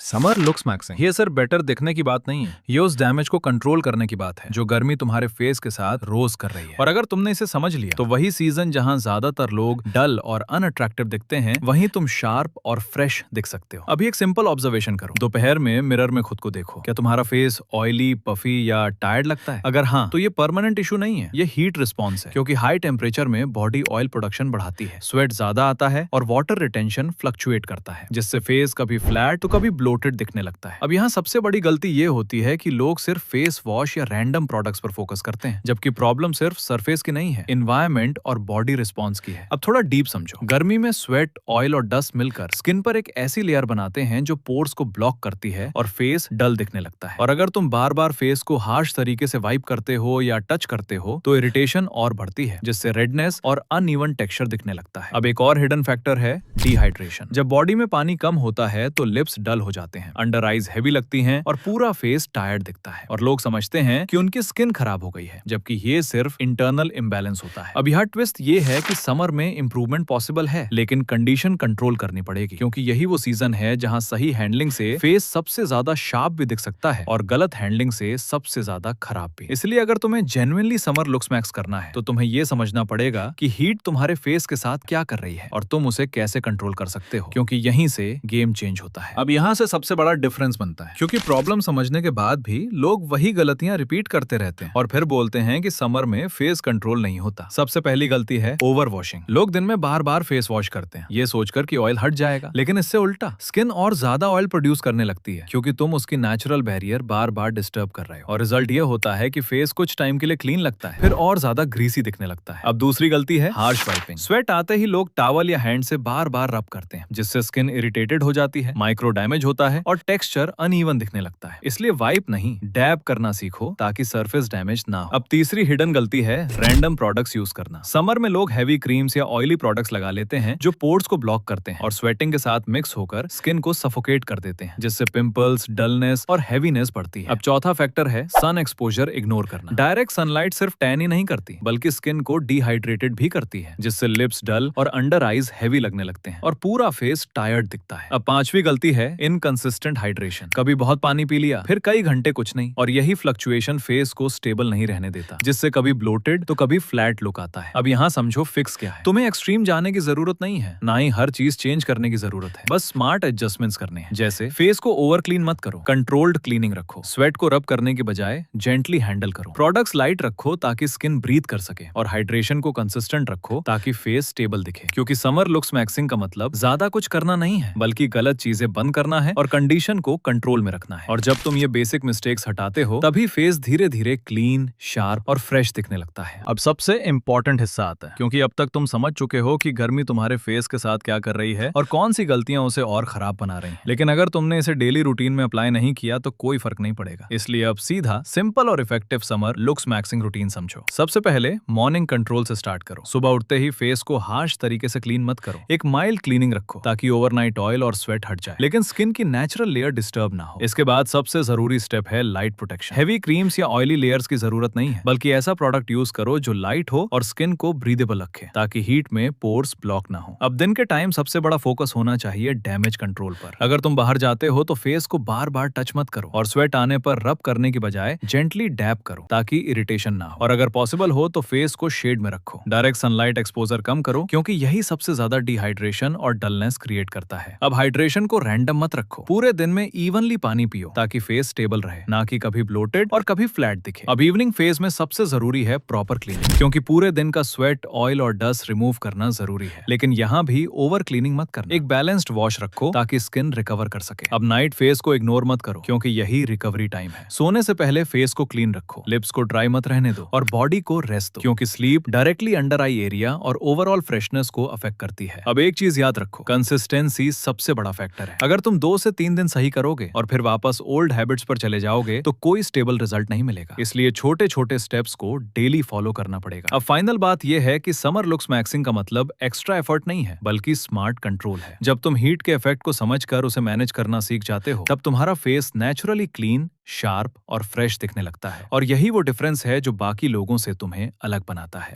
Summer looks maxing ये सिर्फ better दिखने की बात नहीं है, ये उस डैमेज को कंट्रोल करने की बात है जो गर्मी तुम्हारे फेस के साथ रोज कर रही है। और अगर तुमने इसे समझ लिया तो वही सीजन जहां ज्यादातर लोग डल और अनअट्रैक्टिव दिखते हैं, वहीं तुम शार्प और फ्रेश दिख सकते हो। अभी एक सिंपल ऑब्जर्वेशन करो, दोपहर में मिरर में खुद को देखो, क्या तुम्हारा फेस ऑयली, पफी या टायर्ड लगता है? अगर हाँ, तो ये परमानेंट इशू नहीं है, ये हीट रिस्पॉन्स है, क्योंकि हाई टेम्परेचर में बॉडी ऑयल प्रोडक्शन बढ़ाती है, स्वेट ज्यादा आता है और वाटर रिटेंशन फ्लक्चुएट करता है, जिससे फेस कभी फ्लैट तो कभी ब्लोटेड दिखने लगता है। अब यहाँ सबसे बड़ी गलती ये होती है कि लोग सिर्फ फेस वॉश या रैंडम प्रोडक्ट्स पर फोकस करते हैं, जबकि प्रॉब्लम सिर्फ सरफेस की नहीं है, एनवायरनमेंट और बॉडी रिस्पॉन्स की है। अब थोड़ा डीप समझो, गर्मी में स्वेट, ऑयल और डस्ट मिलकर स्किन पर एक ऐसी लेयर बनाते हैं जो पोर्स को ब्लॉक करती है और फेस डल दिखने लगता है। और अगर तुम बार बार फेस को हार्श तरीके से वाइप करते हो या टच करते हो तो इरिटेशन और बढ़ती है, जिससे रेडनेस और अनइवन टेक्सचर दिखने लगता है। अब एक और हिडन फैक्टर है डिहाइड्रेशन। जब बॉडी में पानी कम होता है तो लिप्स डल हो जाते हैं, अंडर आईज हैवी लगती हैं और पूरा फेस टायर्ड दिखता है, और लोग समझते हैं कि उनकी स्किन खराब हो गई है, जबकि ये सिर्फ इंटरनल इम्बैलेंस होता है। अब यहाँ ट्विस्ट ये है कि समर में इंप्रूवमेंट पॉसिबल है, लेकिन कंडीशन कंट्रोल करनी पड़ेगी, क्योंकि यही वो सीजन है जहाँ सही हैंडलिंग से फेस सबसे ज्यादा शार्प भी दिख सकता है और गलत हैंडलिंग से सबसे ज्यादा खराब भी। इसलिए अगर तुम्हें जेन्युइनली समर लुक्स मैक्स करना है तो तुम्हें ये समझना पड़ेगा कि हीट तुम्हारे फेस के साथ क्या कर रही है और तुम उसे कैसे कंट्रोल कर सकते हो, क्योंकि यहीं से गेम चेंज होता है। अब यहाँ से सबसे बड़ा डिफरेंस बनता है, क्योंकि प्रॉब्लम समझने के बाद भी लोग वही गलतियां रिपीट करते रहते हैं और फिर बोलते हैं कि समर में फेस कंट्रोल नहीं होता। सबसे पहली गलती है ओवर वॉशिंग। लोग दिन में बार बार फेस वॉश करते हैं, ये सोचकर कि ऑयल हट जाएगा, लेकिन इससे उल्टा स्किन और ज्यादा ऑयल प्रोड्यूस करने लगती है, क्योंकि तुम उसकी नेचुरल बैरियर बार बार डिस्टर्ब कर रहे हो। और रिजल्ट ये होता है कि फेस कुछ टाइम के लिए क्लीन लगता है, फिर और ज्यादा ग्रीसी दिखने लगता है। अब दूसरी गलती है हार्श वाइपिंग। स्वेट आते ही लोग टॉवल या हैंड से बार बार रब करते हैं, जिससे स्किन इरिटेटेड हो जाती है, माइक्रो डैमेज होता है और टेक्सचर अनइवन दिखने लगता है। इसलिए वाइप नहीं, डैब करना सीखो ताकि सरफेस डैमेज ना हो। अब तीसरी हिडन गलती है रैंडम प्रोडक्ट्स यूज करना। समर में लोग हैवी क्रीम्स या ऑयली प्रोडक्ट्स लगा लेते हैं जो पोर्स को ब्लॉक करते हैं और स्वेटिंग के साथ मिक्स होकर स्किन को सफोकेट कर देते हैं, जिससे पिंपल्स, डलनेस और हैवीनेस बढ़ती है। अब चौथा फैक्टर है सन एक्सपोजर इग्नोर करना। डायरेक्ट सनलाइट सिर्फ टैन ही नहीं करती, बल्कि स्किन को डिहाइड्रेटेड भी करती है, जिससे लिप्स डल और अंडर आईज हैवी लगने लगते हैं और पूरा फेस टायर्ड दिखता है। अब पांचवी गलती है इनकंसिस्टेंट हाइड्रेशन। कभी बहुत पानी पी लिया, फिर कई घंटे कुछ नहीं, और यही फ्लक्चुएशन फेस को स्टेबल नहीं रहने देता, जिससे कभी ब्लोटेड तो कभी फ्लैट लुक आता है। अब यहाँ समझो फिक्स क्या है। तुम्हें एक्सट्रीम जाने की जरूरत नहीं है, ना ही हर चीज चेंज करने की जरूरत है, बस स्मार्ट एडजस्टमेंट्स करने हैं। जैसे फेस को ओवर क्लीन मत करो, कंट्रोल्ड क्लीनिंग रखो, स्वेट को रब करने के बजाय जेंटली हैंडल करो, प्रोडक्ट्स लाइट रखो ताकि स्किन ब्रीथ कर सके, और हाइड्रेशन को कंसिस्टेंट रखो ताकि फेस स्टेबल दिखे। क्योंकि समर लुक्स मैक्सिंग का मतलब ज्यादा कुछ करना नहीं है, बल्कि गलत चीजें बंद करना है और कंडीशन को कंट्रोल में रखना है। और जब तुम ये बेसिक मिस्टेक्स हटाते हो, तभी फेस धीरे धीरे क्लीन, शार्प और फ्रेश दिखने लगता है। अब सबसे इंपॉर्टेंट हिस्सा आता है, क्योंकि अब तक तुम समझ चुके हो कि गर्मी तुम्हारे फेस के साथ क्या कर रही है और कौन सी गलतियां उसे और खराब बना रही हैं। लेकिन अगर तुमने इसे डेली रूटीन में अप्लाई नहीं किया तो कोई फर्क नहीं पड़ेगा। इसलिए अब सीधा सिंपल और effective summer looks maxing routine समझो। सबसे पहले मॉर्निंग कंट्रोल से स्टार्ट करो। सुबह उठते ही फेस को हार्श तरीके से क्लीन मत करो, एक माइल्ड क्लीनिंग रखो ताकि ओवरनाइट ऑयल और स्वेट हट जाए, लेकिन स्किन की नेचुरल लेयर डिस्टर्ब ना हो। इसके बाद सबसे जरूरी स्टेप है लाइट प्रोटेक्शन। हेवी क्रीम्स या ऑयली लेयर्स की जरूरत नहीं है, बल्कि ऐसा प्रोडक्ट यूज करो जो लाइट हो और स्किन को ब्रीदेबल रखे, ताकि हीट में पोर्स ब्लॉक ना हो। अब दिन के टाइम सबसे बड़ा फोकस होना चाहिए डैमेज कंट्रोल पर। अगर तुम बाहर जाते हो तो फेस को बार बार टच मत करो, और स्वेट आने पर रब करने की बजाय जेंटली डैब करो ताकि इरिटेशन ना हो। और अगर पॉसिबल हो तो फेस को शेड में रखो। डायरेक्ट सनलाइट एक्सपोजर कम करो, क्योंकि यही सबसे ज्यादा डिहाइड्रेशन और डलनेस क्रिएट करता है। अब हाइड्रेशन को रैंडम मत रखो, पूरे दिन में इवनली पानी पियो ताकि फेस स्टेबल रहे, ना कि कभी ब्लोटेड और कभी फ्लैट दिखे। अब इवनिंग फेज में सबसे जरूरी है प्रॉपर क्लीनिंग, क्योंकि पूरे दिन का स्वेट, ऑयल और डस्ट रिमूव करना जरूरी है, लेकिन यहाँ भी ओवर क्लीनिंग मत करना। एक बैलेंस्ड वॉश रखो ताकि स्किन रिकवर कर सके। अब नाइट फेस को इग्नोर मत करो, क्योंकि यही रिकवरी टाइम है। सोने से पहले फेस को क्लीन रखो, लिप्स को ड्राई मत रहने दो और बॉडी को रेस्ट दो, क्योंकि sleep directly under eye area और ओवरऑल फ्रेशनेस को अफेक्ट करती है। अब एक चीज याद रखो, कंसिस्टेंसी सबसे बड़ा फैक्टर है। अगर तुम 2 से 3 दिन सही करोगे और फिर वापस ओल्ड हैबिट्स पर चले जाओगे तो कोई स्टेबल रिजल्ट नहीं मिलेगा। इसलिए छोटे छोटे स्टेप्स को डेली फॉलो करना पड़ेगा। अब फाइनल बात यह है कि समर लुक्स मैक्सिंग का मतलब एक्स्ट्रा एफर्ट नहीं है, बल्कि स्मार्ट कंट्रोल है। जब तुम हीट के इफेक्ट को समझकर उसे मैनेज करना सीख जाते हो, तब तुम्हारा फेस नेचुरली क्लीन, शार्प और फ्रेश दिखने लगता है। और यही वो डिफरेंस है जो बाकी लोगों से तुम्हें अलग बनाता है।